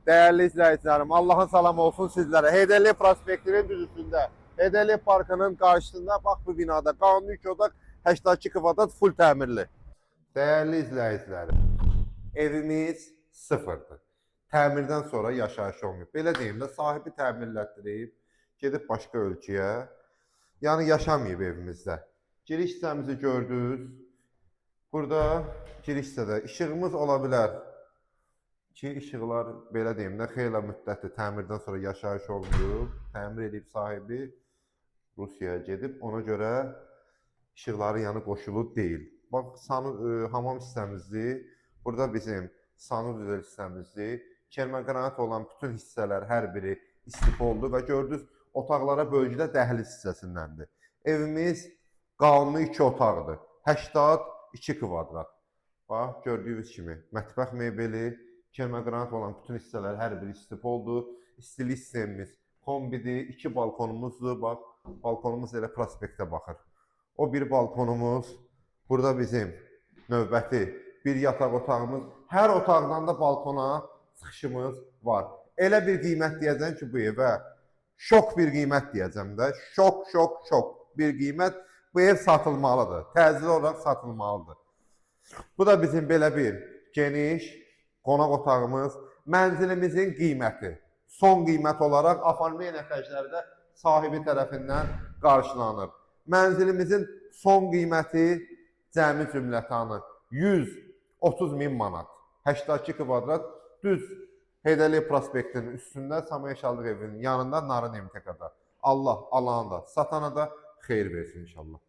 Değerli izleyicilerim, Allah'ın salamı olsun sizlere. Heydərli prospektinin düzüsündə, Heydərli Parkının karşısında, bax bu binada qanuni odak 82 kvadrat full təmirli. Değerli izleyicilerim, evimiz sıfırdır. Təmirdən sonra yaşayış olmuyor. Belə deyim də, sahibi təmirlətdirib, gedib başqa ölkəyə, yəni yaşamayıb evimizdə. Giriş hissəmizi gördünüz. Burada giriş hissədə işığımız ola bilər. Ki işıqlar belə deyim də xeyli müddətli təmirdən sonra yaşayış olmuyor. Təmir edib sahibi Rusiyaya gedib, ona görə işıqları yanı qoşulu deyil. Bax, hamam hissəmizdir. Burada bizim sanuzel hissəmizdir. Kermaqranat olan bütün hissələr hər biri istif oldu və gördünüz, otaqlara bölgüdə dəhliz hissəsindəndir. Evimiz qanuni 2 otaqdır. 82 kvadrat. Bax, gördüyünüz kimi mətbəx mebeli, kermaqranat olan bütün hissələr hər biri istif oldu. İstilik sistemimiz kombidir. 2 balkonumuzdur. Bax, balkonumuz elə prospektə baxır. O bir balkonumuz. Burada bizim növbəti bir yataq otağımız. Hər otaqdan da balkona çıxışımız var. Elə bir qiymət deyəcəm ki, bu evə şok bir qiymət deyəcəm də. Şok bir qiymət. Bu ev satılmalıdır. Təcili olaraq satılmalıdır. Bu da bizim belə bir geniş qonaq otağımız. Mənzilimizin qiyməti son qiymət olaraq Afarmiya xərclərdə sahibi tərəfindən qarşılanır. Mənzilimizin son qiyməti cəmi cümlətanı 130.000 manat. 82 kvadrat düz Heydərli prospektinin üstündə Samaya Şallıq evinin yanında Narın MTK-da. Allah alana da satana da xeyir versin inşallah.